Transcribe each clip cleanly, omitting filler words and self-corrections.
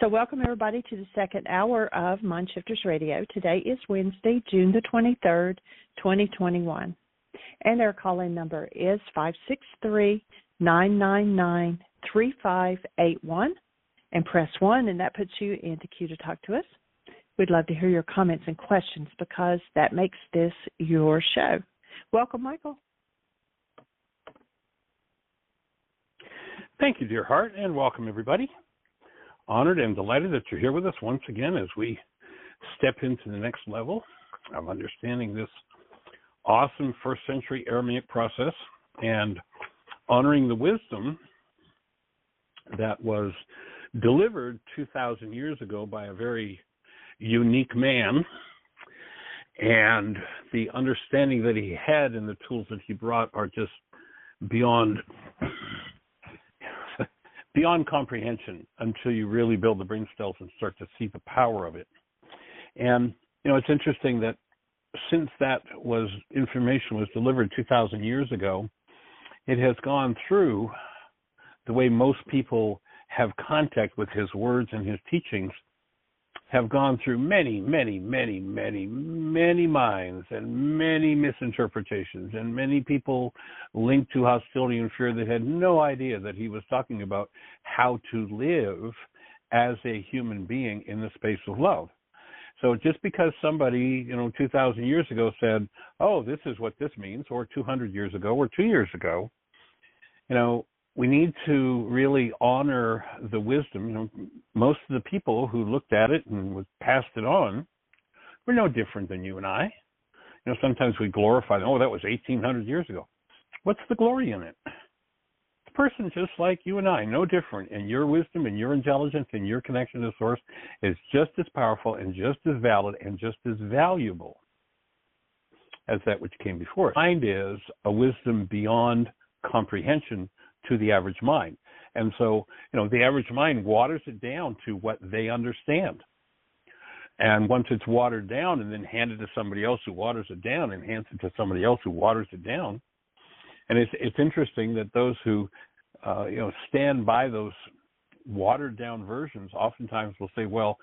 So welcome everybody to the second hour of Mindshifters Radio. Today is Wednesday, June the 23rd, 2021. And our call-in number is 563-999-3581. And press 1, and that puts you in the queue to talk to us. We'd love to hear your comments and questions because that makes this your show. Welcome, Michael. Thank you, dear heart, and welcome, everybody. Honored and delighted that you're here with us once again as we step into the next level of understanding this awesome first century Aramaic process and honoring the wisdom that was delivered 2,000 years ago by a very unique man, and the understanding that he had and the tools that he brought are just beyond comprehension until you really build the brain cells and start to see the power of it. And, it's interesting that since that information was delivered 2,000 years ago, it has gone through the way most people have contact with his words and his teachings, have gone through many, many, many, many, many minds and many misinterpretations, and many people linked to hostility and fear that had no idea that he was talking about how to live as a human being in the space of love. So just because somebody, 2,000 years ago said, oh, this is what this means, or 200 years ago, or 2 years ago, we need to really honor the wisdom. Most of the people who looked at it and passed it on were no different than you and I. Sometimes we glorify them. Oh, that was 1,800 years ago. What's the glory in it? The person just like you and I, no different. And your wisdom and your intelligence and your connection to Source is just as powerful and just as valid and just as valuable as that which came before it. Mind is a wisdom beyond comprehension to the average mind. And so, the average mind waters it down to what they understand. And once it's watered down and then handed to somebody else who waters it down and hands it to somebody else who waters it down. And it's interesting that those who, stand by those watered down versions oftentimes will say, well,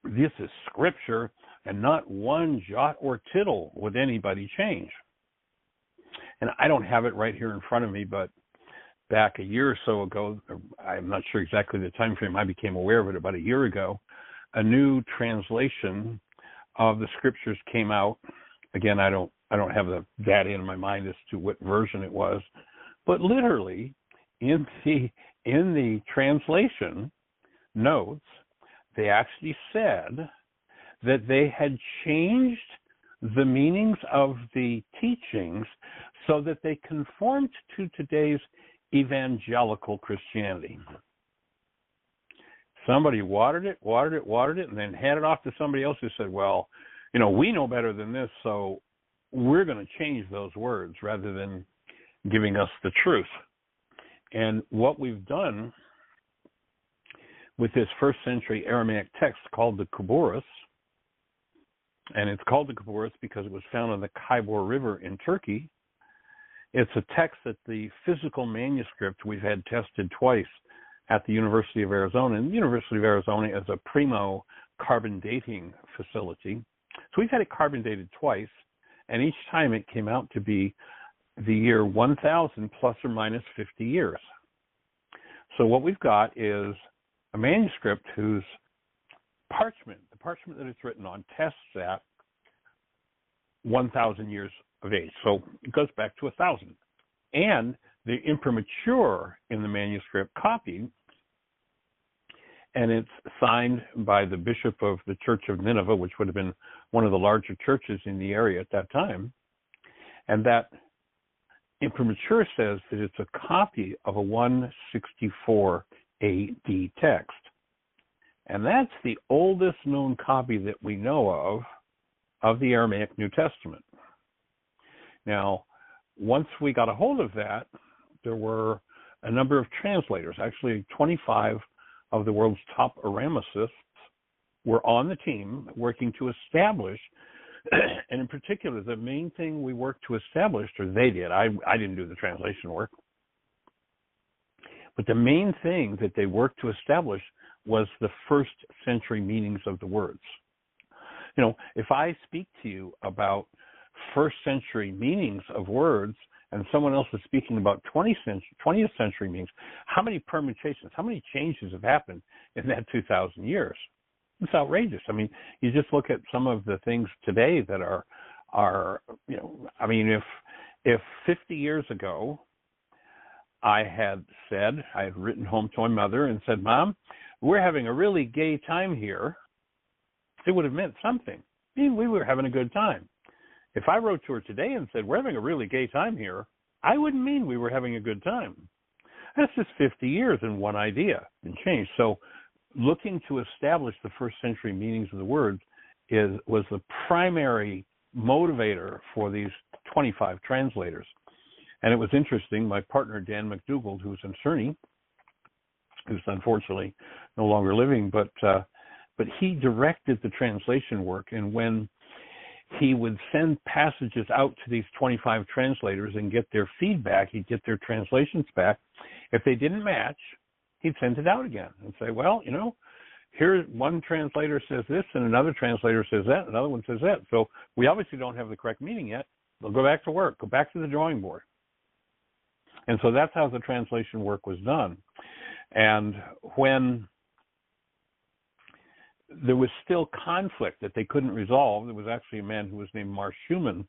this is scripture and not one jot or tittle would anybody change. And I don't have it right here in front of me, but back a year or so ago, I'm not sure exactly the time frame, I became aware of it about a year ago, a new translation of the scriptures came out. Again, I don't have the data in my mind as to what version it was, but literally in the translation notes, they actually said that they had changed the meanings of the teachings so that they conformed to today's evangelical Christianity. Somebody watered it, and then handed it off to somebody else who said, well, we know better than this, so we're going to change those words rather than giving us the truth. And what we've done with this first century Aramaic text called the Kouboros, and it's called the Kouboros because it was found on the Khyber River in Turkey. It's a text that the physical manuscript we've had tested twice at the University of Arizona. And the University of Arizona is a primo carbon dating facility. So we've had it carbon dated twice, and each time it came out to be the year 1000 plus or minus 50 years. So what we've got is a manuscript whose parchment, the parchment that it's written on, tests at 1,000 years of age. So it goes back to 1,000. And the imprimatur in the manuscript copy, and it's signed by the bishop of the Church of Nineveh, which would have been one of the larger churches in the area at that time. And that imprimatur says that it's a copy of a 164 AD text. And that's the oldest known copy that we know of the Aramaic New Testament. Now, once we got a hold of that, there were a number of translators. Actually, 25 of the world's top Aramicists were on the team working to establish, and in particular, the main thing we worked to establish, or they did, I didn't do the translation work, But the main thing that they worked to establish was the first century meanings of the words. You know, if I speak to you about first century meanings of words and someone else is speaking about 20th century meanings, how many permutations, how many changes have happened in that 2,000 years? It's outrageous. I mean, you just look at some of the things today that are you know, I mean, if 50 years ago I had written home to my mother and said, Mom, we're having a really gay time here, it would have meant something. I mean, we were having a good time. If I wrote to her today and said, we're having a really gay time here, I wouldn't mean we were having a good time. That's just 50 years and one idea and change. So looking to establish the first century meanings of the words was the primary motivator for these 25 translators. And it was interesting, my partner, Dan McDougald, who's an attorney, who's unfortunately no longer living, but he directed the translation work. And when he would send passages out to these 25 translators and get their feedback, he'd get their translations back. If they didn't match, he'd send it out again and say, well, you know, here one translator says this and another translator says that, another one says that. So we obviously don't have the correct meaning yet. We'll go back to work, go back to the drawing board. And so that's how the translation work was done. And when there was still conflict that they couldn't resolve, there was actually a man who was named Marsh Schumann,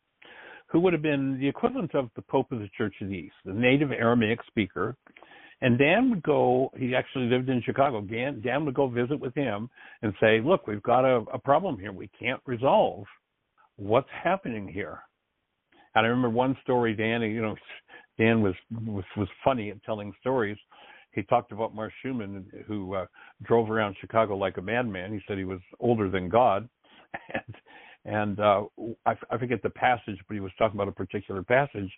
who would have been the equivalent of the Pope of the Church of the East, the native Aramaic speaker. And Dan would go, he actually lived in Chicago, Dan would go visit with him and say, look, we've got a problem here. We can't resolve what's happening here. And I remember one story, Dan was funny at telling stories. He talked about Marsh Schumann, who drove around Chicago like a madman. He said he was older than God. And I forget the passage, but he was talking about a particular passage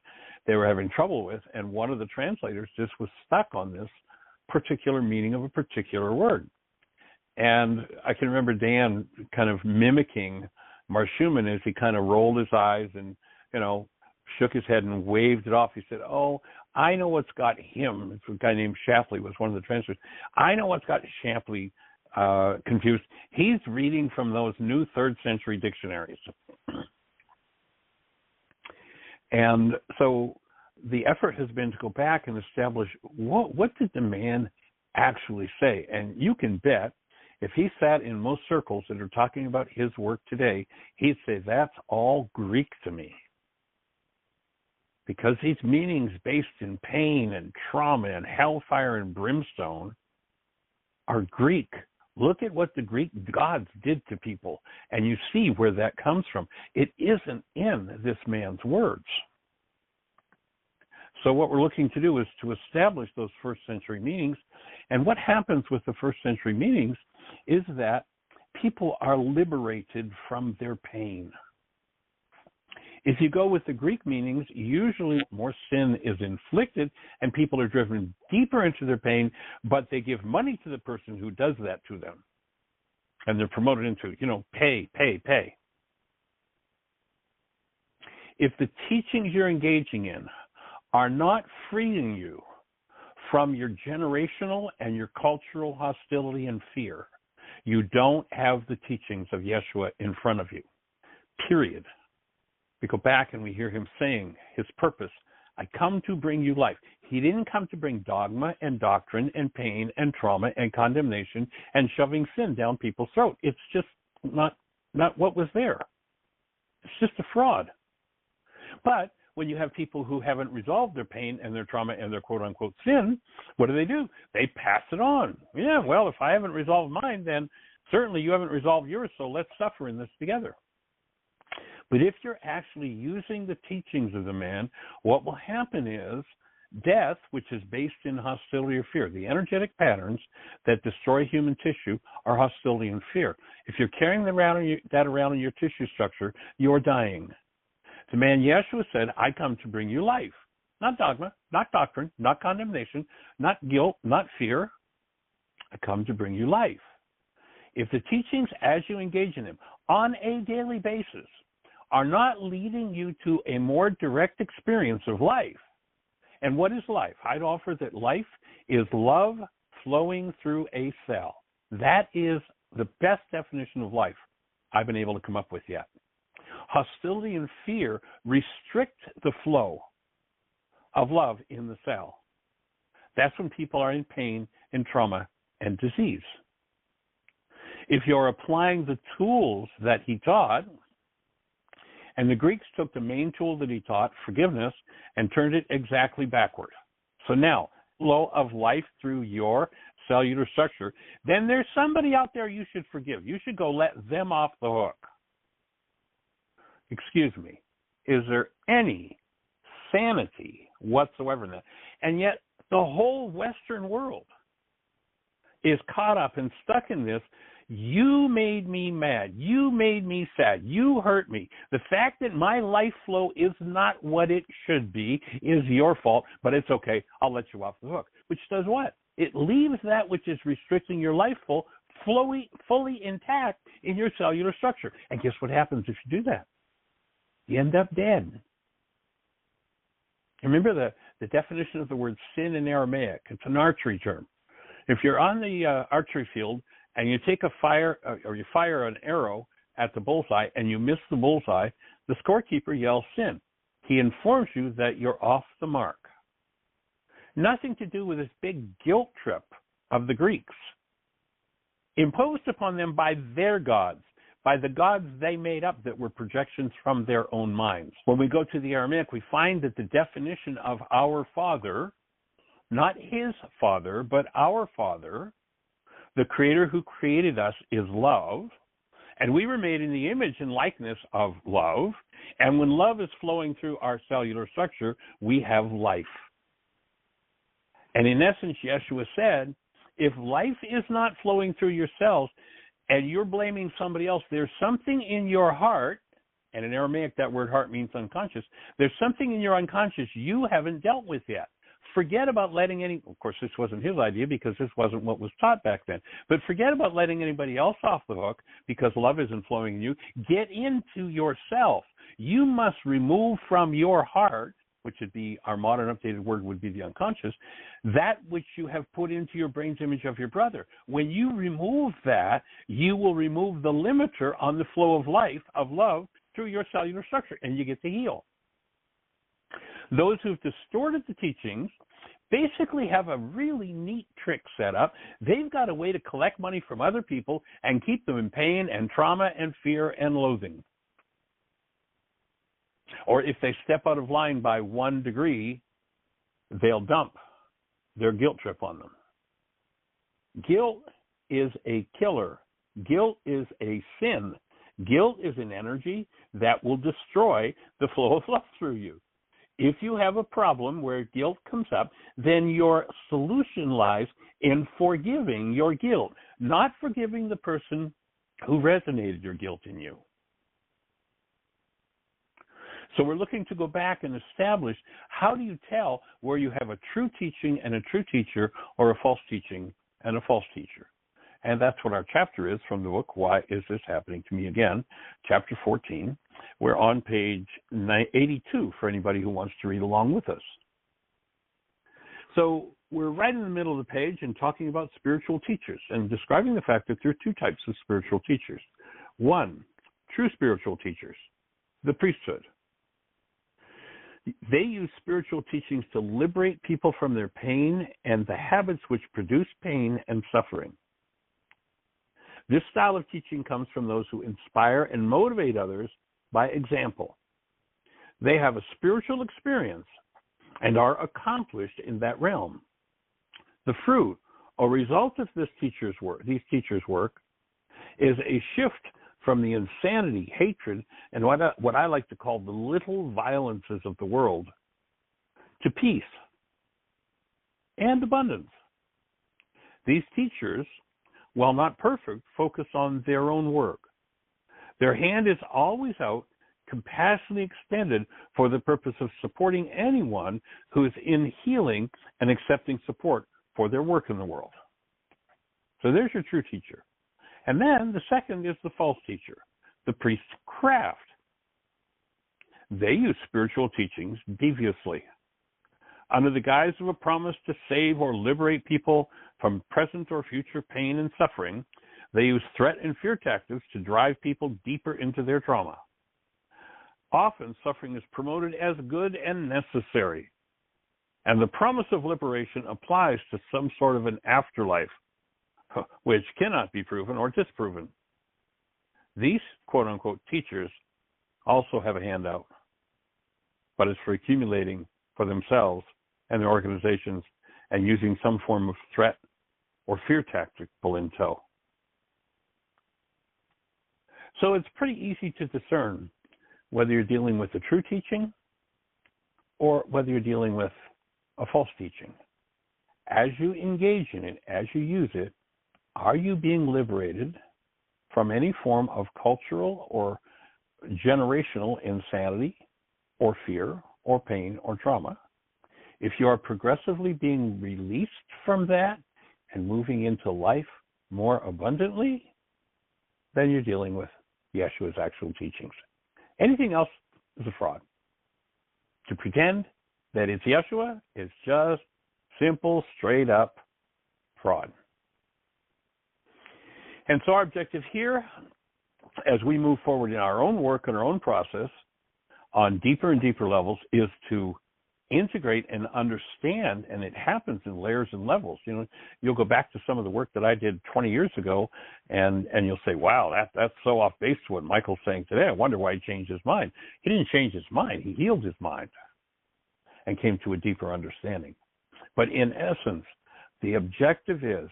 they were having trouble with. And one of the translators just was stuck on this particular meaning of a particular word. And I can remember Dan kind of mimicking Marsh Schumann as he kind of rolled his eyes and, shook his head and waved it off. He said, oh, I know what's got him. It's a guy named Shapley was one of the translators. I know what's got Shapley confused. He's reading from those new 3rd century dictionaries. And so the effort has been to go back and establish what did the man actually say. And you can bet if he sat in most circles that are talking about his work today, he'd say that's all Greek to me. Because these meanings based in pain and trauma and hellfire and brimstone are Greek. Look at what the Greek gods did to people, and you see where that comes from. It isn't in this man's words. So what we're looking to do is to establish those first century meanings. And what happens with the first century meanings is that people are liberated from their pain. If you go with the Greek meanings, usually more sin is inflicted and people are driven deeper into their pain, but they give money to the person who does that to them. And they're promoted into, pay. If the teachings you're engaging in are not freeing you from your generational and your cultural hostility and fear, you don't have the teachings of Yeshua in front of you, period. We go back and we hear him saying his purpose, I come to bring you life. He didn't come to bring dogma and doctrine and pain and trauma and condemnation and shoving sin down people's throat. It's just not what was there. It's just a fraud. But when you have people who haven't resolved their pain and their trauma and their quote-unquote sin, what do? They pass it on. Yeah, well, if I haven't resolved mine, then certainly you haven't resolved yours, so let's suffer in this together. But if you're actually using the teachings of the man, what will happen is death, which is based in hostility or fear. The energetic patterns that destroy human tissue are hostility and fear. If you're carrying that around in your tissue structure, you're dying. The man Yeshua said, I come to bring you life. Not dogma, not doctrine, not condemnation, not guilt, not fear. I come to bring you life. If the teachings as you engage in them on a daily basis are not leading you to a more direct experience of life. And what is life? I'd offer that life is love flowing through a cell. That is the best definition of life I've been able to come up with yet. Hostility and fear restrict the flow of love in the cell. That's when people are in pain and trauma and disease. If you're applying the tools that he taught, and the Greeks took the main tool that he taught, forgiveness, and turned it exactly backward. So now, flow of life through your cellular structure, then there's somebody out there you should forgive. You should go let them off the hook. Excuse me. Is there any sanity whatsoever in that? And yet, the whole Western world is caught up and stuck in this. You made me mad. You made me sad. You hurt me. The fact that my life flow is not what it should be is your fault, but it's okay. I'll let you off the hook. Which does what? It leaves that which is restricting your life flow fully intact in your cellular structure. And guess what happens if you do that? You end up dead. Remember the definition of the word sin in Aramaic. It's an archery term. If you're on the archery field and you take a fire or you fire an arrow at the bullseye and you miss the bullseye, the scorekeeper yells sin. He informs you that you're off the mark. Nothing to do with this big guilt trip of the Greeks, imposed upon them by their gods, by the gods they made up that were projections from their own minds. When we go to the Aramaic, we find that the definition of our Father, not his Father, but our Father, the Creator who created us, is love, and we were made in the image and likeness of love, and when love is flowing through our cellular structure, we have life. And in essence, Yeshua said, if life is not flowing through your cells and you're blaming somebody else, there's something in your heart, and in Aramaic that word heart means unconscious, there's something in your unconscious you haven't dealt with yet. Forget about letting of course this wasn't his idea because this wasn't what was taught back then, but forget about letting anybody else off the hook because love isn't flowing in you. Get into yourself. You must remove from your heart, which would be our modern updated word would be the unconscious, that which you have put into your brain's image of your brother. When you remove that, you will remove the limiter on the flow of life, of love, through your cellular structure, and you get to heal. Those who've distorted the teachings basically have a really neat trick set up. They've got a way to collect money from other people and keep them in pain and trauma and fear and loathing. Or if they step out of line by 1 degree, they'll dump their guilt trip on them. Guilt is a killer. Guilt is a sin. Guilt is an energy that will destroy the flow of love through you. If you have a problem where guilt comes up, then your solution lies in forgiving your guilt, not forgiving the person who resonated your guilt in you. So we're looking to go back and establish, how do you tell where you have a true teaching and a true teacher, or a false teaching and a false teacher? And that's what our chapter is from the book, Why Is This Happening to Me Again? Chapter 14. We're on page 82 for anybody who wants to read along with us. So we're right in the middle of the page and talking about spiritual teachers and describing the fact that there are 2 types of spiritual teachers. 1, true spiritual teachers, the priesthood. They use spiritual teachings to liberate people from their pain and the habits which produce pain and suffering. This style of teaching comes from those who inspire and motivate others by example. They have a spiritual experience and are accomplished in that realm. The fruit or result of these teachers' work is a shift from the insanity, hatred, and what I like to call the little violences of the world to peace and abundance. These teachers, while not perfect, focus on their own work. Their hand is always out, compassionately extended for the purpose of supporting anyone who is in healing and accepting support for their work in the world. So there's your true teacher. And then the second is the false teacher, the priest's craft. They use spiritual teachings deviously. Under the guise of a promise to save or liberate people from present or future pain and suffering, they use threat and fear tactics to drive people deeper into their trauma. Often, suffering is promoted as good and necessary, and the promise of liberation applies to some sort of an afterlife, which cannot be proven or disproven. These quote-unquote teachers also have a handout, but it's for accumulating for themselves and their organizations and using some form of threat or fear tactic pull in tow. So it's pretty easy to discern whether you're dealing with a true teaching or whether you're dealing with a false teaching. As you engage in it, as you use it, are you being liberated from any form of cultural or generational insanity or fear or pain or trauma? If you are progressively being released from that and moving into life more abundantly, then you're dealing with Yeshua's actual teachings. Anything else is a fraud. To pretend that it's Yeshua is just simple, straight up fraud. And so our objective here, as we move forward in our own work and our own process on deeper and deeper levels, is to integrate and understand, and it happens in layers and levels. You know, you'll go back to some of the work that I did 20 years ago, and you'll say, wow, that's so off base to what Michael's saying today. I wonder why he changed his mind. He didn't change his mind. He healed his mind and came to a deeper understanding. But in essence, the objective is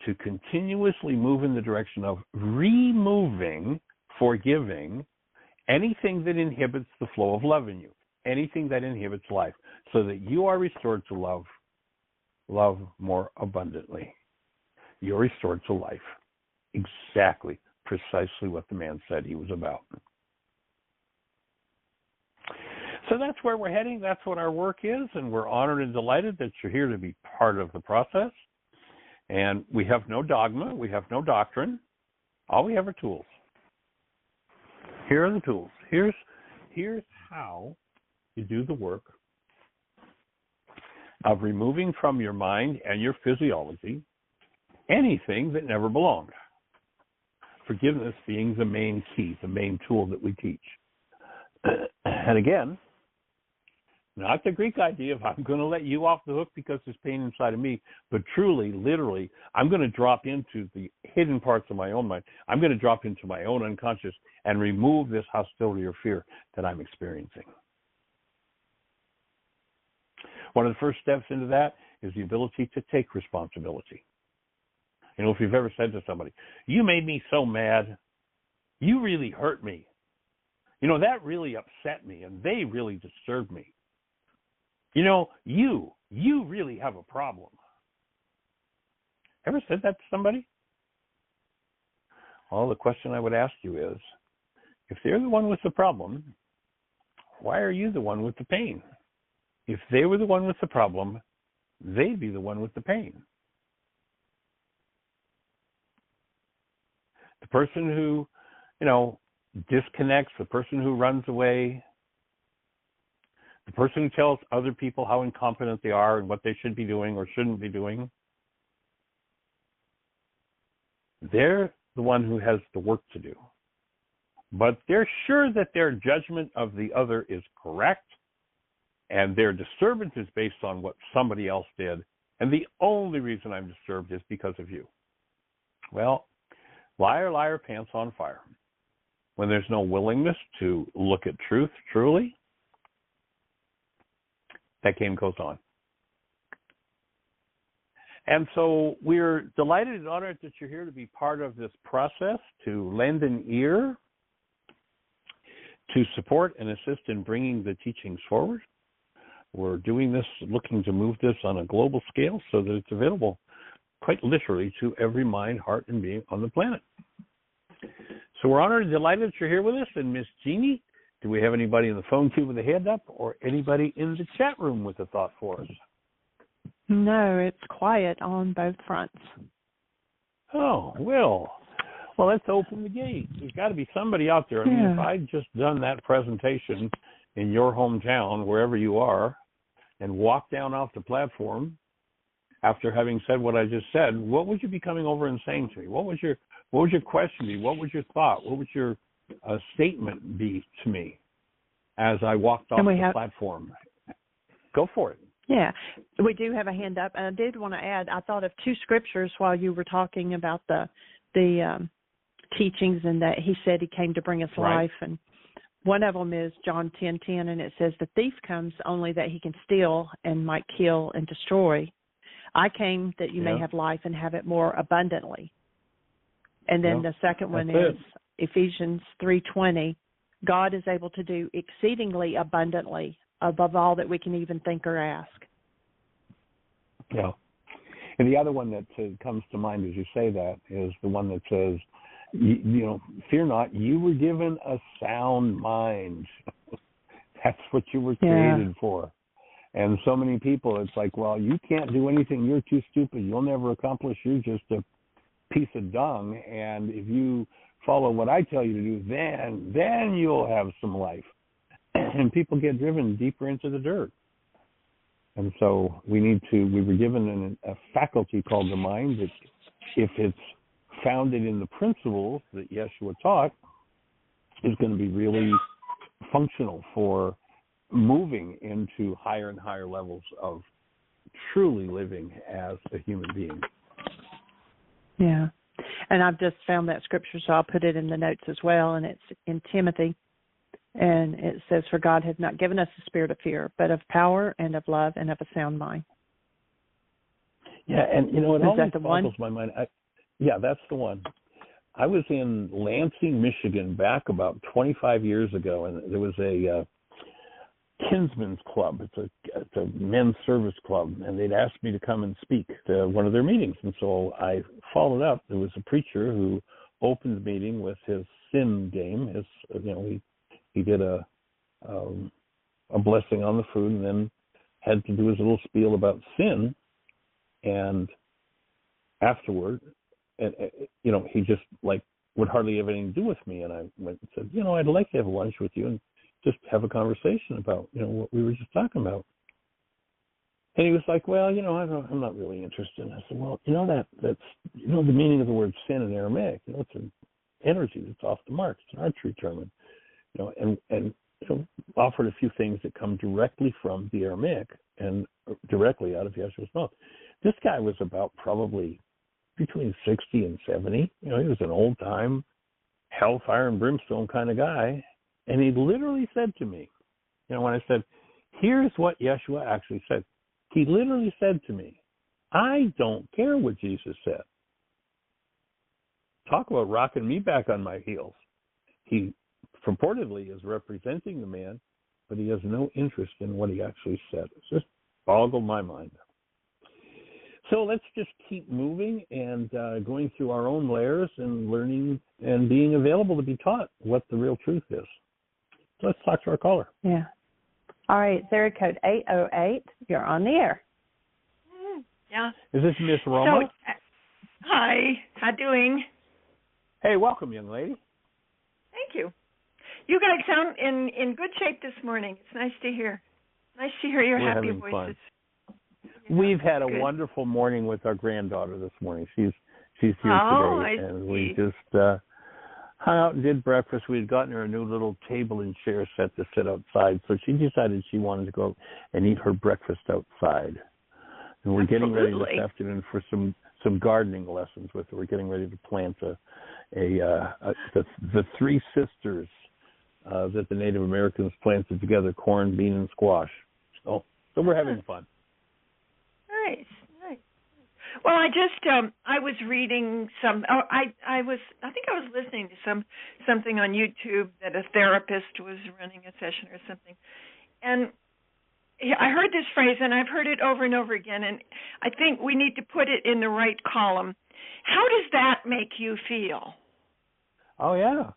to continuously move in the direction of removing, forgiving, anything that inhibits the flow of love in you, anything that inhibits life, so that you are restored to love more abundantly. You're restored to life. Exactly, precisely what the man said he was about. So that's where we're heading. That's what our work is, and we're honored and delighted that you're here to be part of the process. And we have no dogma. We have no doctrine. All we have are tools. Here are the tools. Here's how you do the work of removing from your mind and your physiology anything that never belonged. Forgiveness being the main key, the main tool that we teach. And again, not the Greek idea of I'm going to let you off the hook because there's pain inside of me, but truly, literally, I'm going to drop into the hidden parts of my own mind. I'm going to drop into my own unconscious and remove this hostility or fear that I'm experiencing. One of the first steps into that is the ability to take responsibility. You know, if you've ever said to somebody, you made me so mad, you really hurt me. You know, that really upset me, and they really disturbed me. You know, you really have a problem. Ever said that to somebody? Well, the question I would ask you is, if they're the one with the problem, why are you the one with the pain? If they were the one with the problem, they'd be the one with the pain. The person who, disconnects, the person who runs away, the person who tells other people how incompetent they are and what they should be doing or shouldn't be doing, they're the one who has the work to do. But they're sure that their judgment of the other is correct, and their disturbance is based on what somebody else did, and the only reason I'm disturbed is because of you. Well, liar, liar, pants on fire. When there's no willingness to look at truth truly, that game goes on. And so we're delighted and honored that you're here to be part of this process, to lend an ear, to support and assist in bringing the teachings forward. We're doing this, looking to move this on a global scale so that it's available quite literally to every mind, heart, and being on the planet. So we're honored and delighted that you're here with us. And Miss Jeannie, do we have anybody in the phone queue with a hand up or anybody in the chat room with a thought for us? No, it's quiet on both fronts. Oh, well, let's open the gate. There's got to be somebody out there. I mean, if I'd just done that presentation in your hometown, wherever you are, and walked down off the platform after having said what I just said, what would you be coming over and saying to me? What would your question be? What was your thought? What would your statement be to me as I walked off the platform? Go for it. Yeah, we do have a hand up. And I did want to add, I thought of two scriptures while you were talking about the teachings, and that he said he came to bring us life. And one of them is John 10:10, and it says, the thief comes only that he can steal and might kill and destroy. I came that you may have life and have it more abundantly. And then the second one is Ephesians 3:20. God is able to do exceedingly abundantly above all that we can even think or ask. Yeah. And the other one that comes to mind as you say that is the one that says, fear not, you were given a sound mind. That's what you were created for. And so many people, it's like, well, you can't do anything. You're too stupid. You'll never accomplish. You're just a piece of dung. And if you follow what I tell you to do, then you'll have some life. And people get driven deeper into the dirt. And so we were given a faculty called the mind that if it's founded in the principles that Yeshua taught, is going to be really functional for moving into higher and higher levels of truly living as a human being. Yeah. And I've just found that scripture, so I'll put it in the notes as well, and it's in Timothy. And it says, for God has not given us a spirit of fear, but of power and of love and of a sound mind. Yeah, and it always boggles my mind. That's the one. I was in Lansing, Michigan back about 25 years ago, and there was a Kinsman's Club. It's a men's service club, and they'd asked me to come and speak to one of their meetings. And so I followed up. There was a preacher who opened the meeting with his sin game. He did a blessing on the food, and then had to do his little spiel about sin. And afterward, he just would hardly have anything to do with me. And I went and said, I'd like to have lunch with you and just have a conversation about, what we were just talking about. And he was like, well, I'm not really interested. And I said, well, that's the meaning of the word sin in Aramaic. It's an energy that's off the mark. It's an archery tournament. And offered a few things that come directly from the Aramaic and directly out of Yeshua's mouth. This guy was about probably between 60 and 70. He was an old-time hellfire and brimstone kind of guy. And he literally said to me, when I said, here's what Yeshua actually said. He literally said to me, I don't care what Jesus said. Talk about rocking me back on my heels. He purportedly is representing the man, but he has no interest in what he actually said. It's just boggled my mind. So let's just keep moving and going through our own layers and learning and being available to be taught what the real truth is. So let's talk to our caller. Yeah. All right, area code 808. You're on the air. Yeah. Is this Miss Roma? So, hi. How doing? Hey, welcome, young lady. Thank you. You guys sound in good shape this morning. It's nice to hear. Nice to hear your happy voices. Fun. We've had a wonderful morning with our granddaughter this morning. She's here today, and we just hung out and did breakfast. We had gotten her a new little table and chair set to sit outside, so she decided she wanted to go and eat her breakfast outside. And we're getting ready this afternoon for some gardening lessons with her. We're getting ready to plant the three sisters that the Native Americans planted together: corn, bean, and squash. So we're having fun. Nice. Well, I was reading I think I was listening to something on YouTube that a therapist was running a session or something, and I heard this phrase, and I've heard it over and over again, and I think we need to put it in the right column. How does that make you feel? Oh yeah.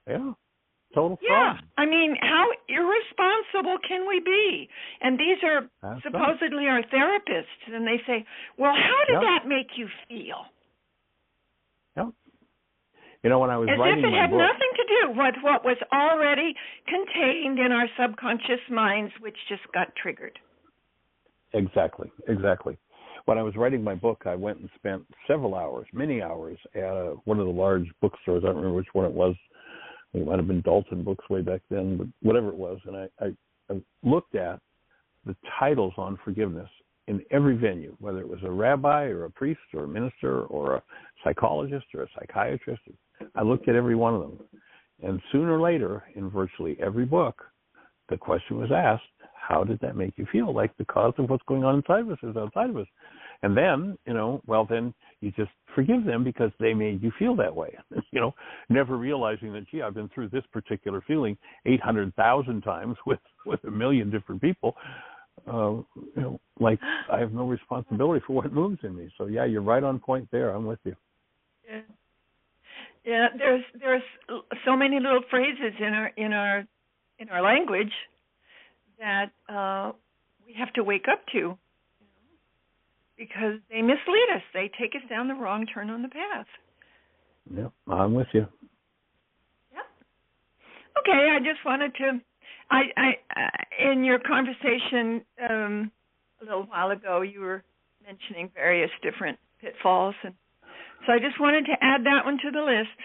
Total fun. Yeah, I mean, how irresponsible can we be? And these are supposedly our therapists, and they say, well, how did that make you feel? Yep. When I was writing my book... As if it had nothing to do with what was already contained in our subconscious minds, which just got triggered. Exactly. When I was writing my book, I went and spent several hours, many hours, at one of the large bookstores. I don't remember which one it was. It might have been Dalton Books way back then, but whatever it was. And I looked at the titles on forgiveness in every venue, whether it was a rabbi or a priest or a minister or a psychologist or a psychiatrist. I looked at every one of them. And sooner or later, in virtually every book, the question was asked, how did that make you feel? Like the cause of what's going on inside of us is outside of us. And then, then you just forgive them because they made you feel that way. Never realizing that, gee, I've been through this particular feeling 800,000 times with a million different people. Like I have no responsibility for what moves in me. So yeah, you're right on point there. I'm with you. Yeah. There's so many little phrases in our language that we have to wake up to, because they mislead us. They take us down the wrong turn on the path. Yeah, I'm with you. Yeah. Okay, I just wanted to. I in your conversation a little while ago, you were mentioning various different pitfalls, and so I just wanted to add that one to the list.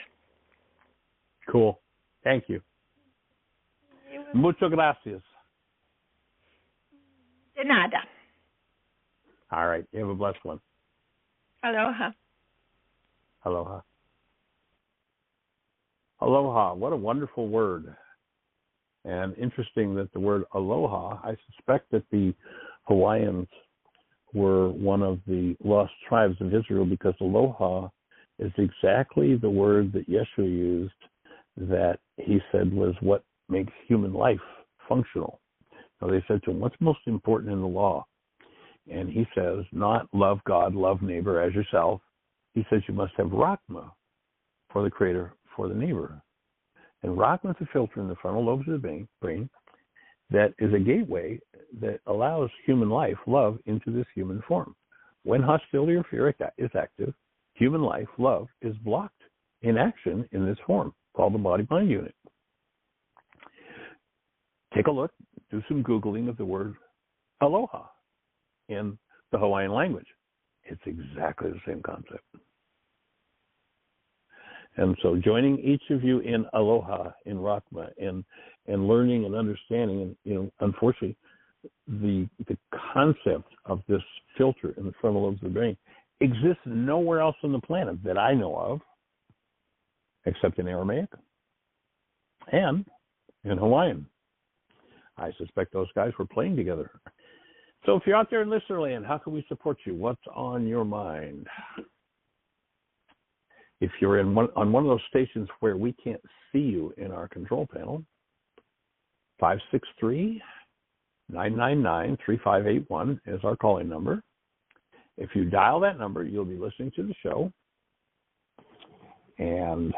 Cool. Thank you. Muchas gracias. De nada. All right. You have a blessed one. Aloha. Aloha. Aloha. What a wonderful word. And interesting that the word aloha, I suspect that the Hawaiians were one of the lost tribes of Israel, because aloha is exactly the word that Yeshua used that he said was what makes human life functional. So they said to him, what's most important in the law? And he says, not love God, love neighbor as yourself. He says you must have Rahma for the Creator, for the neighbor. And Rahma is a filter in the frontal lobes of the brain that is a gateway that allows human life, love, into this human form. When hostility or fear is active, human life, love, is blocked in action in this form, called the body-mind unit. Take a look, do some Googling of the word aloha in the Hawaiian language. It's exactly the same concept. And so joining each of you in aloha, in Rahma, and learning and understanding, and unfortunately, the concept of this filter in the frontal lobes of the brain exists nowhere else on the planet that I know of, except in Aramaic and in Hawaiian. I suspect those guys were playing together. So if you're out there in listener land, how can we support you? What's on your mind? If you're on one of those stations where we can't see you in our control panel, 563-999-3581 is our calling number. If you dial that number, you'll be listening to the show. And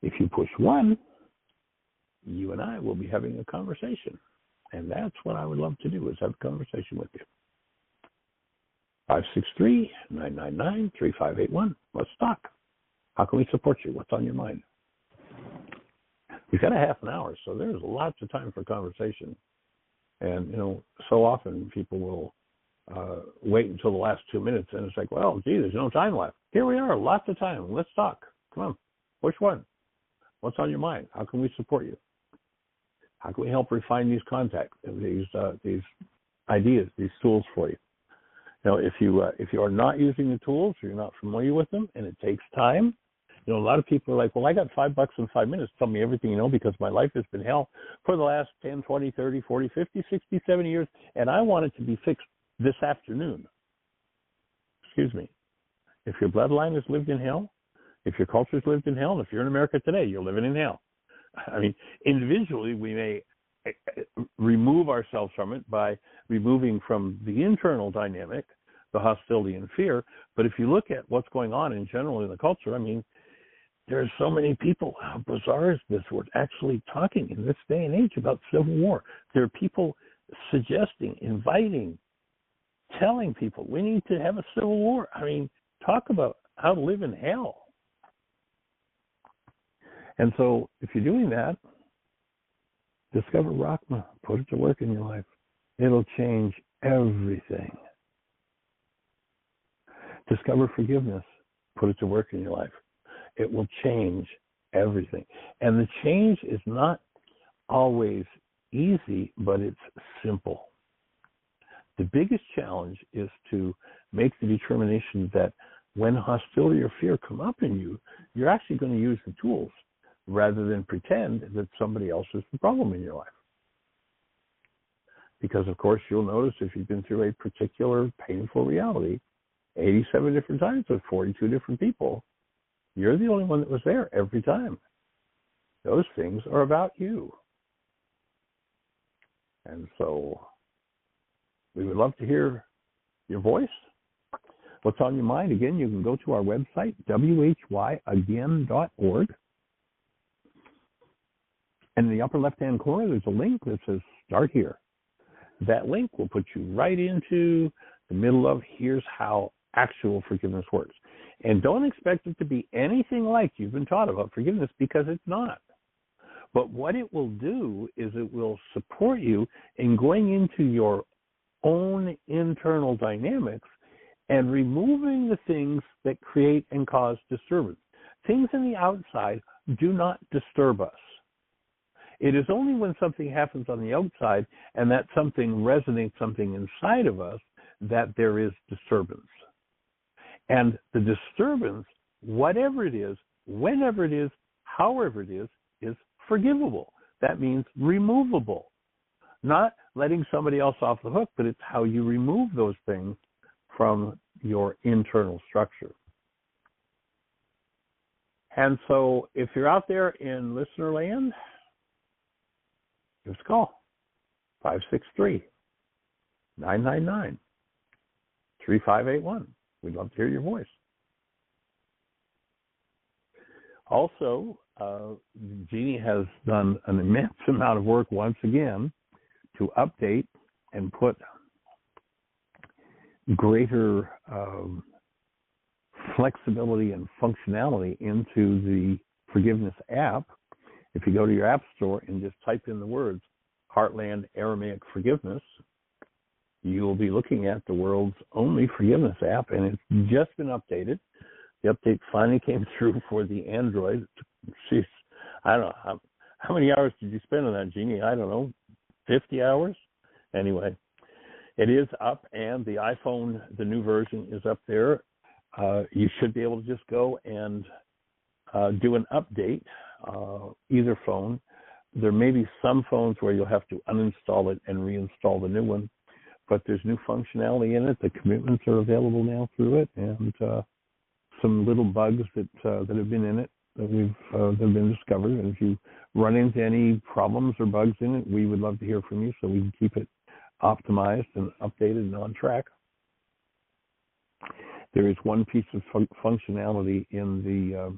if you push 1, you and I will be having a conversation. And that's what I would love to do, is have a conversation with you. 563-999-3581. Let's talk. How can we support you? What's on your mind? We've got a half an hour, so there's lots of time for conversation. And, so often people will wait until the last 2 minutes, and it's like, well, gee, there's no time left. Here we are, lots of time. Let's talk. Come on. Which one? What's on your mind? How can we support you? How can we help refine these contacts, these ideas, these tools for you? If you are not using the tools, or you're not familiar with them, and it takes time, a lot of people are like, well, I got $5 in 5 minutes. Tell me everything you know, because my life has been hell for the last 10, 20, 30, 40, 50, 60, 70 years, and I want it to be fixed this afternoon. Excuse me. If your bloodline has lived in hell, if your culture's lived in hell, and if you're in America today, you're living in hell. I mean, individually, we may remove ourselves from it by removing from the internal dynamic the hostility and fear. But if you look at what's going on in general in the culture, I mean, there's so many people. How bizarre is this? We're actually talking in this day and age about civil war. There are people suggesting, inviting, telling people we need to have a civil war. I mean, talk about how to live in hell. And so if you're doing that, discover Rahma, put it to work in your life. It'll change everything. Discover forgiveness. Put it to work in your life. It will change everything. And the change is not always easy, but it's simple. The biggest challenge is to make the determination that when hostility or fear come up in you, you're actually going to use the tools rather than pretend that somebody else is the problem in your life. Because, of course, you'll notice if you've been through a particular painful reality 87 different times with 42 different people, you're the only one that was there every time. Those things are about you. And so we would love to hear your voice. What's on your mind? Again, you can go to our website, whyagain.org. And in the upper left-hand corner, there's a link that says Start Here. That link will put you right into the middle of here's how actual forgiveness works. And don't expect it to be anything like you've been taught about forgiveness, because it's not. But what it will do is it will support you in going into your own internal dynamics and removing the things that create and cause disturbance. Things in the outside do not disturb us. It is only when something happens on the outside and that something resonates something inside of us that there is disturbance. And the disturbance, whatever it is, whenever it is, however it is forgivable. That means removable. Not letting somebody else off the hook, but it's how you remove those things from your internal structure. And so if you're out there in listener land, give us a call, 563-999-3581. We'd love to hear your voice. Also, Jeannie has done an immense amount of work once again to update and put greater flexibility and functionality into the Forgiveness app. If you go to your app store and just type in the words Heartland Aramaic Forgiveness, you will be looking at the world's only forgiveness app, and it's just been updated. The update finally came through for the Android. Jeez, I don't know. How many hours did you spend on that, Jeannie? I don't know, 50 hours? Anyway, it is up, and the iPhone, the new version, is up there. You should be able to just go and do an update, either phone. There may be some phones where you'll have to uninstall it and reinstall the new one, but there's new functionality in it. The commitments are available now through it, and some little bugs that have been in it that have been discovered. And if you run into any problems or bugs in it, we would love to hear from you so we can keep it optimized and updated and on track. There is one piece of functionality in the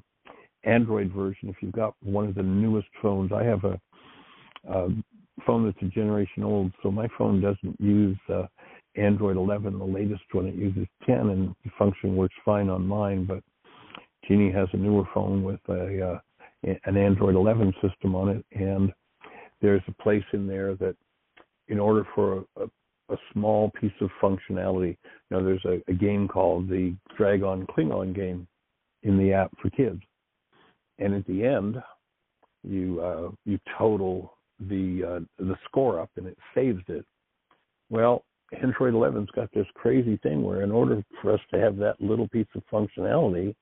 Android version. If you've got one of the newest phones, I have a phone that's a generation old, so my phone doesn't use Android 11, the latest one. It uses 10, and the function works fine on mine, but Jeannie has a newer phone with an Android 11 system on it, and there's a place in there that in order for a small piece of functionality, there's a game called the Drag-On-Kling-On game in the app for kids. And at the end, you total the score up, and it saves it. Well, Android 11's got this crazy thing where in order for us to have that little piece of functionality,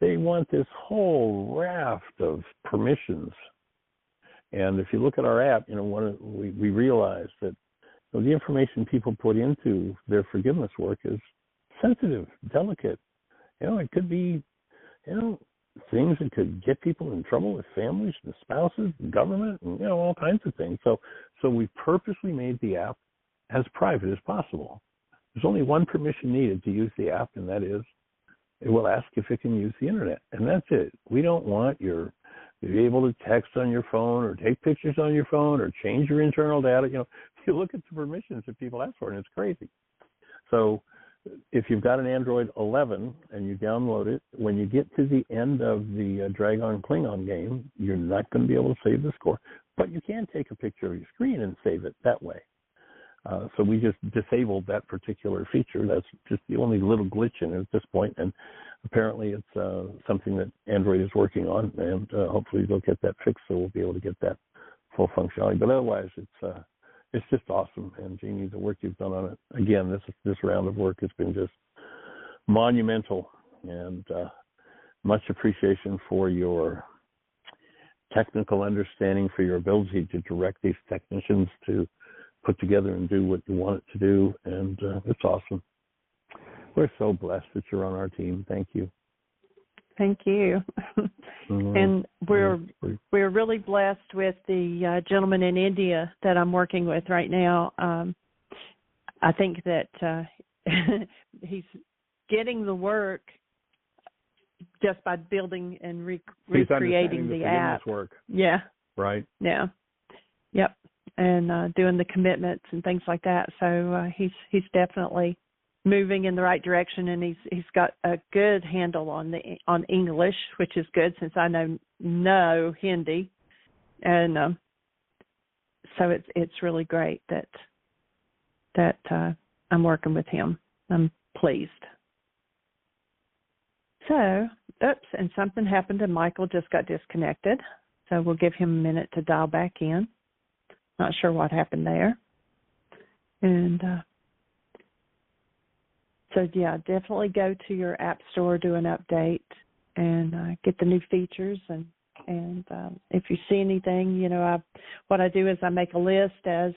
they want this whole raft of permissions. And if you look at our app, we realize that the information people put into their forgiveness work is sensitive, delicate. It could be, things that could get people in trouble with families and spouses and government and, all kinds of things. So we purposely made the app as private as possible. There's only one permission needed to use the app, and that is it will ask if it can use the internet. And that's it. We don't want you to be able to text on your phone or take pictures on your phone or change your internal data. You look at the permissions that people ask for, and it's crazy. So if you've got an Android 11 and you download it, when you get to the end of the Drag-On-Kling-On game, you're not going to be able to save the score, but you can take a picture of your screen and save it that way. So we just disabled that particular feature. That's just the only little glitch in it at this point, and apparently it's something that Android is working on, and hopefully they'll get that fixed so we'll be able to get that full functionality. But otherwise, it's just awesome. And Jeannie, the work you've done on it, again, this round of work has been just monumental, and much appreciation for your technical understanding, for your ability to direct these technicians to put together and do what you want it to do, and it's awesome. We're so blessed that you're on our team. Thank you. Thank you. And we're really blessed with the gentleman in India that I'm working with right now. I think that he's getting the work just by building and recreating the app. Work. Yeah. Right. Yeah. Yep. And doing the commitments and things like that. So he's definitely moving in the right direction, and he's got a good handle on English, which is good since I know no Hindi, and so it's really great that I'm working with him. I'm pleased. So, and something happened, and Michael just got disconnected. So we'll give him a minute to dial back in. Not sure what happened there. And so, yeah, definitely go to your app store, do an update, and get the new features. And if you see anything, what I do is I make a list as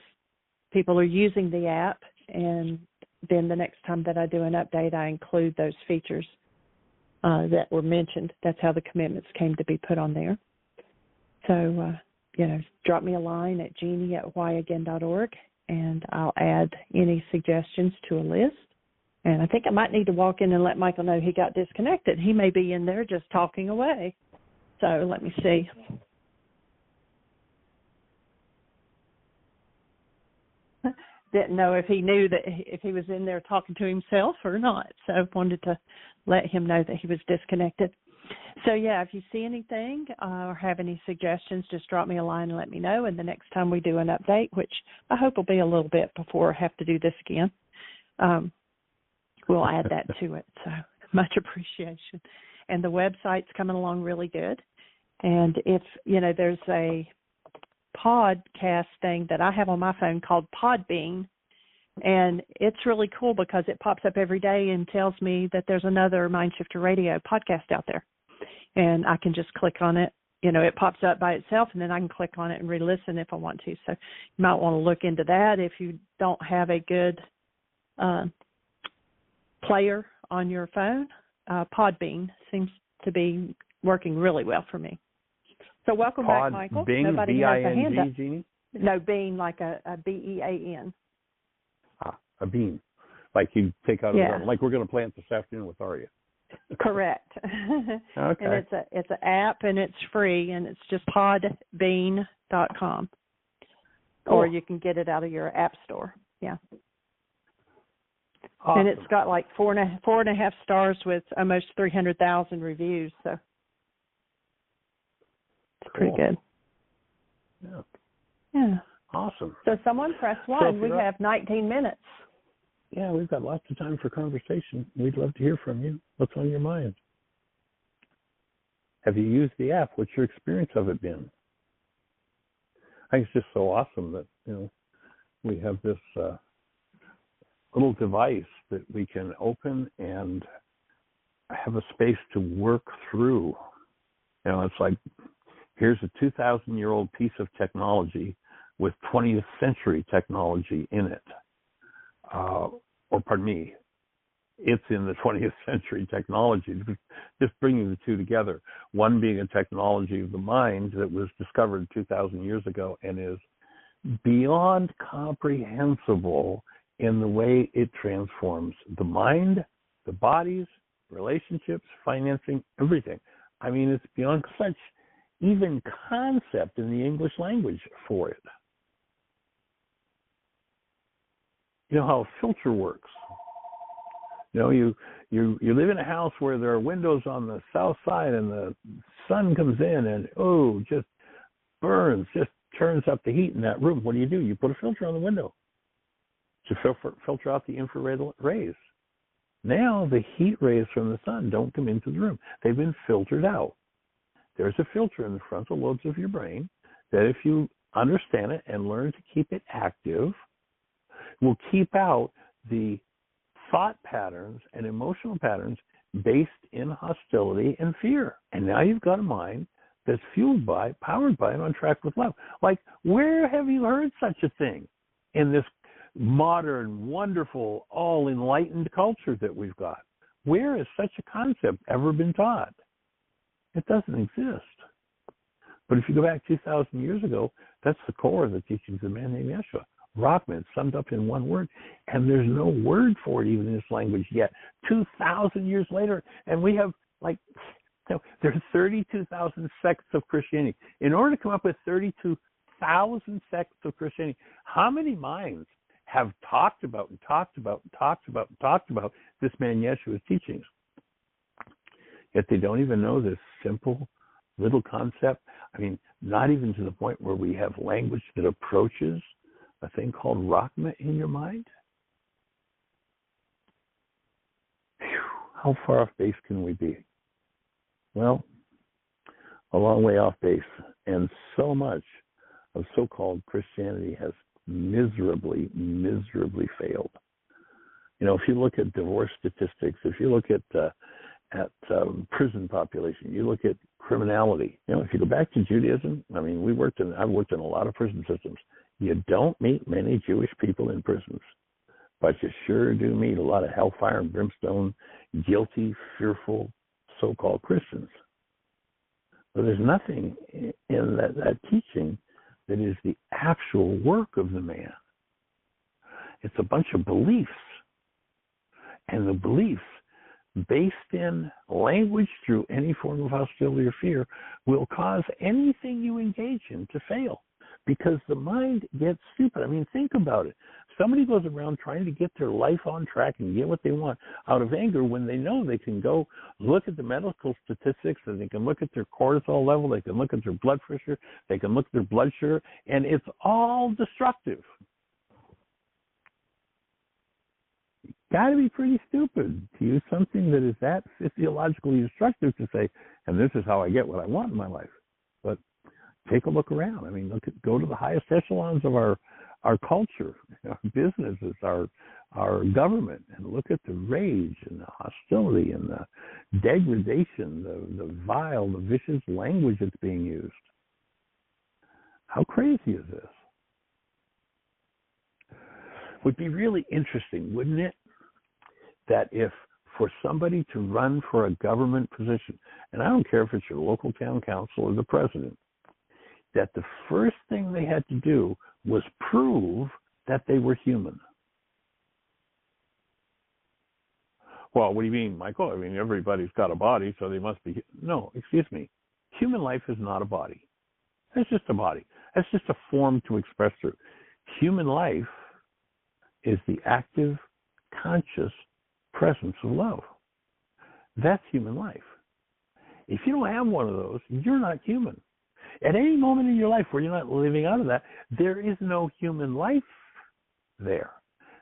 people are using the app, and then the next time that I do an update, I include those features that were mentioned. That's how the commitments came to be put on there. So, drop me a line at jeannie@whyagain.org, and I'll add any suggestions to a list. And I think I might need to walk in and let Michael know he got disconnected. He may be in there just talking away. So let me see. Didn't know if he knew that if he was in there talking to himself or not. So I wanted to let him know that he was disconnected. So, yeah, if you see anything or have any suggestions, just drop me a line and let me know. And the next time we do an update, which I hope will be a little bit before I have to do this again, we'll add that to it. So much appreciation. And the website's coming along really good. And if, there's a podcast thing that I have on my phone called Podbean, and it's really cool because it pops up every day and tells me that there's another Mindshifter Radio podcast out there. And I can just click on it. It pops up by itself, and then I can click on it and re-listen if I want to. So you might want to look into that if you don't have a good player on your phone. Podbean seems to be working really well for me. So welcome back, Michael. Bing, nobody has a hand up. Jeannie? No, bean, like a B-E-A-N. A bean, like you take out yeah. like we're going to plant this afternoon with Arya. Correct. Okay. And it's an app, and it's free, and it's just podbean.com. Cool. Or you can get it out of your app store. Yeah. Awesome. And it's got like 4.5 stars with almost 300,000 reviews. So it's pretty good. Yeah. Yeah. Awesome. So someone press 1. We have 19 minutes. Yeah, we've got lots of time for conversation. We'd love to hear from you. What's on your mind? Have you used the app? What's your experience of it been? I think it's just so awesome that, we have this little device that we can open and have a space to work through. It's like, here's a 2,000-year-old piece of technology with 20th century technology in it. It's in the 20th century technology, just bringing the two together. One being a technology of the mind that was discovered 2,000 years ago and is beyond comprehensible in the way it transforms the mind, the bodies, relationships, financing, everything. I mean, it's beyond such even concept in the English language for it. You know how a filter works. You live in a house where there are windows on the south side and the sun comes in and, just burns, just turns up the heat in that room. What do? You put a filter on the window. to filter out the infrared rays. Now the heat rays from the sun don't come into the room. They've been filtered out. There's a filter in the frontal lobes of your brain that, if you understand it and learn to keep it active, will keep out the thought patterns and emotional patterns based in hostility and fear. And now you've got a mind that's fueled by, powered by, and on track with love. Like, where have you heard such a thing in this modern, wonderful, all-enlightened culture that we've got? Where has such a concept ever been taught? It doesn't exist. But if you go back 2,000 years ago, that's the core of the teachings of a man named Yeshua. Rahman, summed up in one word, and there's no word for it even in this language yet. 2,000 years later, and we have, like, there are 32,000 sects of Christianity. In order to come up with 32,000 sects of Christianity, how many minds have talked about this man Yeshua's teachings? Yet they don't even know this simple little concept. I mean, not even to the point where we have language that approaches a thing called Rahma in your mind. Whew, how far off base can we be? Well, a long way off base. And so much of so-called Christianity has miserably failed. You know, if you look at divorce statistics, if you look at prison population, you look at criminality. You know, if you go back to Judaism, I mean, I've worked in a lot of prison systems. You don't meet many Jewish people in prisons, but you sure do meet a lot of hellfire and brimstone, guilty, fearful, so-called Christians. But there's nothing in that teaching that is the actual work of the man. It's a bunch of beliefs. And the beliefs, based in language through any form of hostility or fear, will cause anything you engage in to fail, because the mind gets stupid. I mean, think about it. Somebody goes around trying to get their life on track and get what they want out of anger when they know they can go look at the medical statistics, and they can look at their cortisol level, they can look at their blood pressure, they can look at their blood sugar, and it's all destructive. Got to be pretty stupid to use something that is that physiologically destructive to say, and this is how I get what I want in my life. But take a look around. I mean, go to the highest echelons of our culture, our businesses, our government, and look at the rage and the hostility and the degradation, the vile, the vicious language that's being used. How crazy is this? Would be really interesting, wouldn't it, that if for somebody to run for a government position, and I don't care if it's your local town council or the president, that the first thing they had to do was prove that they were human. Well, what do you mean, Michael? I mean, everybody's got a body, so they must be. No, excuse me. Human life is not a body. It's just a body. That's just a form to express through. Human life is the active, conscious presence of love. That's human life. If you don't have one of those, you're not human. At any moment in your life where you're not living out of that, there is no human life there.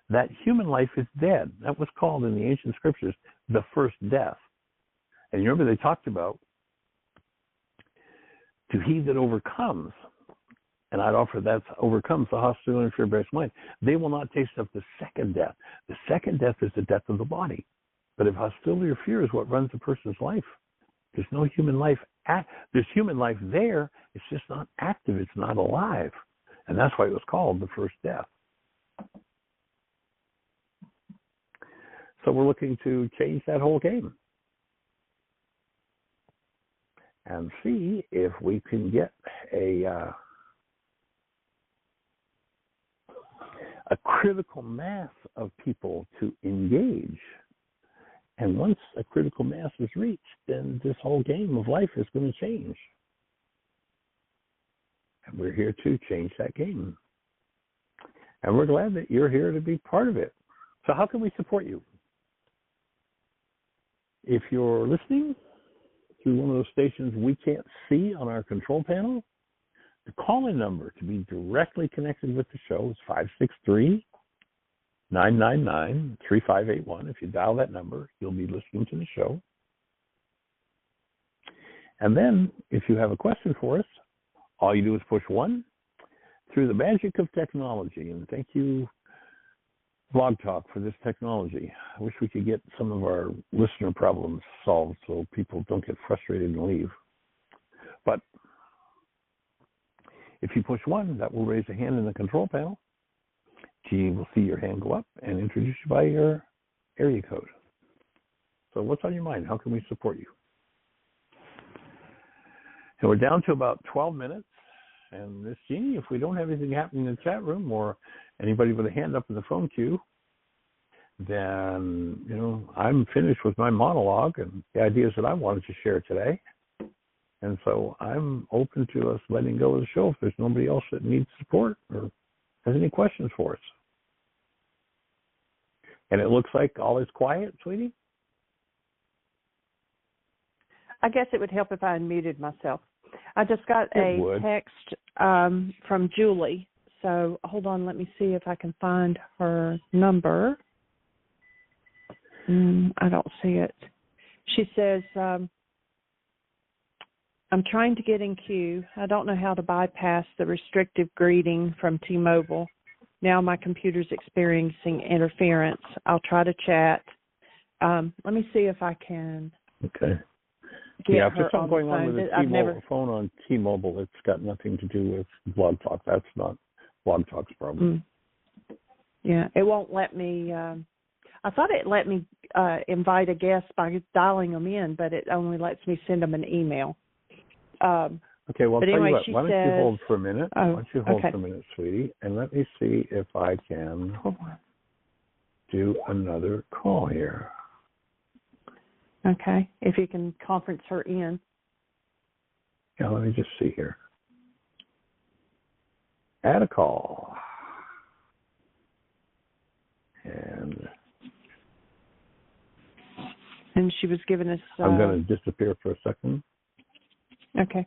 That human life is dead. That was called in the ancient scriptures the first death. And you remember they talked about, to he that overcomes, and I'd offer that overcomes the hostility and fear-based mind, they will not taste of the second death. The second death is the death of the body. But if hostility or fear is what runs a person's life, there's no human life. There's human life there. It's just not active. It's not alive. And that's why it was called the first death. So we're looking to change that whole game and see if we can get a critical mass of people to engage. And once a critical mass is reached, then this whole game of life is going to change. And we're here to change that game. And we're glad that you're here to be part of it. So how can we support you? If you're listening through one of those stations we can't see on our control panel, the call-in number to be directly connected with the show is 999-3581. If you dial that number, you'll be listening to the show. And then, if you have a question for us, all you do is push 1 through the magic of technology. And thank you, Blog Talk, for this technology. I wish we could get some of our listener problems solved so people don't get frustrated and leave. But if you push 1, that will raise a hand in the control panel. G will see your hand go up and introduce you by your area code. So what's on your mind? How can we support you? And we're down to about 12 minutes. And Miss Jeannie, if we don't have anything happening in the chat room or anybody with a hand up in the phone queue, then, I'm finished with my monologue and the ideas that I wanted to share today. And so I'm open to us letting go of the show if there's nobody else that needs support or has any questions for us. And it looks like all is quiet, sweetie? I guess it would help if I unmuted myself. I just got a text from Julie. So hold on, let me see if I can find her number. I don't see it. She says, I'm trying to get in queue. I don't know how to bypass the restrictive greeting from T-Mobile. Now my computer's experiencing interference. I'll try to chat. Let me see if I can. Okay. If there's something going on with the T-Mobile phone on T-Mobile, it's got nothing to do with Blog Talk. That's not Blog Talk's problem. Yeah, it won't let me. I thought it let me invite a guest by dialing them in, but it only lets me send them an email. Okay, well, but tell anyway, you what, why don't you hold for a minute? Oh, why don't you hold for a minute, sweetie, and let me see if I can do another call here. Okay, if you can conference her in. Yeah, let me just see here. Add a call. And she was giving us... I'm going to disappear for a second. Okay.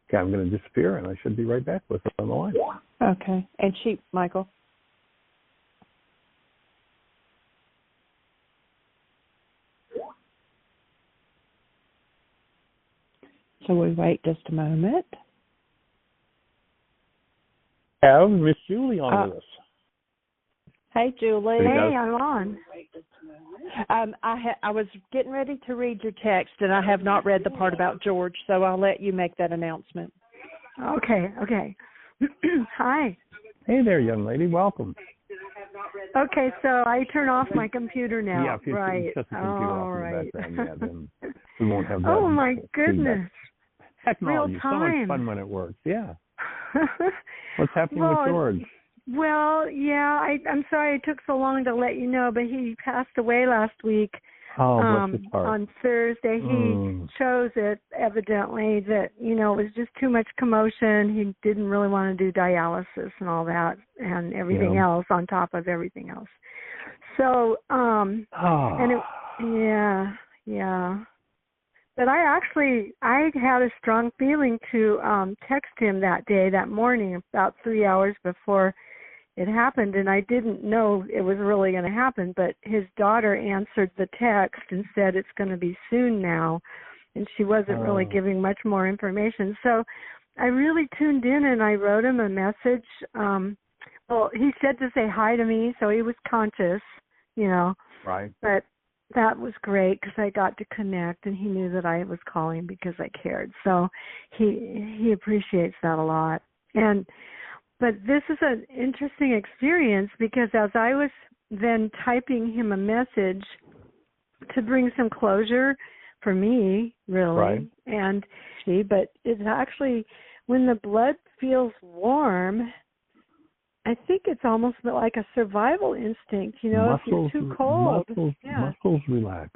Okay, I'm going to disappear, and I should be right back with her on the line. Okay. And Michael? So we wait just a moment. Have Miss Julie on with us. Hey, Julie. Hey, I'm on. I was getting ready to read your text, and I have not read the part about George, so I'll let you make that announcement. Okay. Hi. Hey there, young lady. Welcome. Okay, so I turn off my computer now. Yeah, if you right. shut the computer off in the background, then we won't have that. Oh, my goodness. Technology is so much fun when it works. Yeah. What's happening with George? Well, yeah, I'm sorry it took so long to let you know, but he passed away last week. Oh, bless his heart. On Thursday. He chose it, evidently, that, it was just too much commotion. He didn't really want to do dialysis and all that and everything else on top of everything else. So, and it, yeah. But I had a strong feeling to text him that morning, about 3 hours before it happened, and I didn't know it was really going to happen, but his daughter answered the text and said it's going to be soon now, and she wasn't really giving much more information. So I really tuned in, and I wrote him a message. He said to say hi to me, so he was conscious, Right. But that was great because I got to connect, and he knew that I was calling because I cared. So he appreciates that a lot. But this is an interesting experience because as I was then typing him a message to bring some closure for me, really, but it's actually when the blood feels warm, I think it's almost like a survival instinct, if you're too cold. Muscles relax.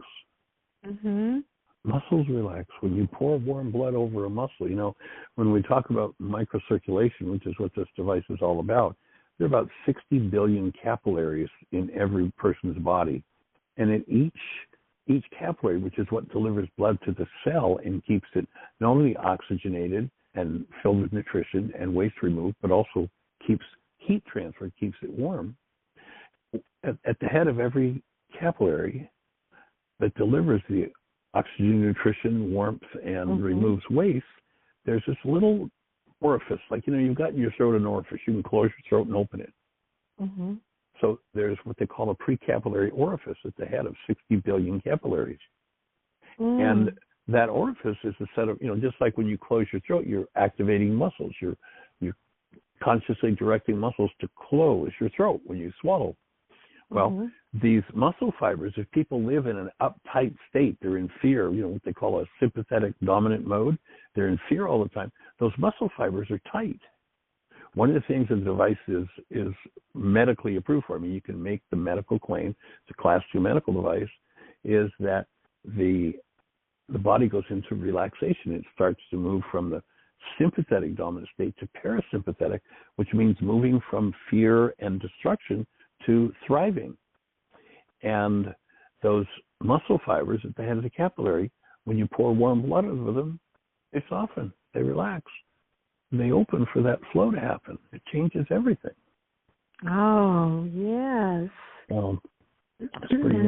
Mm-hmm. Muscles relax. When you pour warm blood over a muscle, when we talk about microcirculation, which is what this device is all about, there are about 60 billion capillaries in every person's body. And in each capillary, which is what delivers blood to the cell and keeps it not only oxygenated and filled with nutrition and waste removed, but also keeps heat transfer, keeps it warm. At the head of every capillary that delivers the oxygen, nutrition, warmth, and removes waste, there's this little orifice. Like, you've got in your throat an orifice. You can close your throat and open it. So there's what they call a precapillary orifice at the head of 60 billion capillaries. And that orifice is a set of, just like when you close your throat, you're activating muscles. You're consciously directing muscles to close your throat when you swallow. Well, these muscle fibers, if people live in an uptight state, they're in fear, what they call a sympathetic dominant mode, they're in fear all the time. Those muscle fibers are tight. One of the things that the device is medically approved for, you can make the medical claim, it's a class 2 medical device, is that the body goes into relaxation. It starts to move from the sympathetic dominant state to parasympathetic, which means moving from fear and destruction to thriving. And those muscle fibers at the head of the capillary, when you pour warm blood over them, they soften, they relax, they open for that flow to happen. It changes everything. Oh, yes. And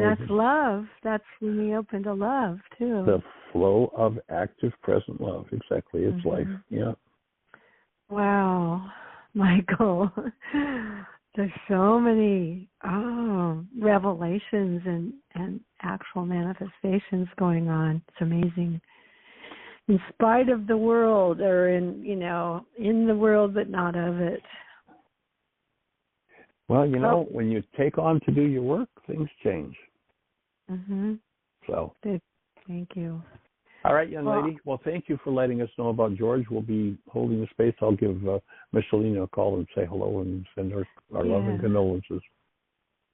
that's love. That's when we open to love, too. The flow of active, present love. Exactly. It's life. Yeah. Wow. Michael, there's so many revelations and actual manifestations going on. It's amazing. In spite of the world, or in the world but not of it. Well, when you take on to do your work, things change. So. Thank you. All right, young lady. Well, thank you for letting us know about George. We'll be holding the space. I'll give Michelina a call and say hello and send her our love and condolences.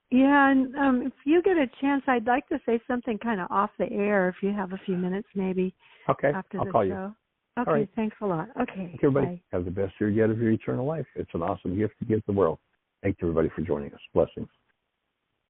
Yeah, and if you get a chance, I'd like to say something kind of off the air if you have a few minutes maybe. Okay, after I'll the call show. you. Okay, right. Thanks a lot. Okay, everybody. Bye. Have the best year yet of your eternal life. It's an awesome gift to give the world. Thank you, everybody, for joining us. Blessings.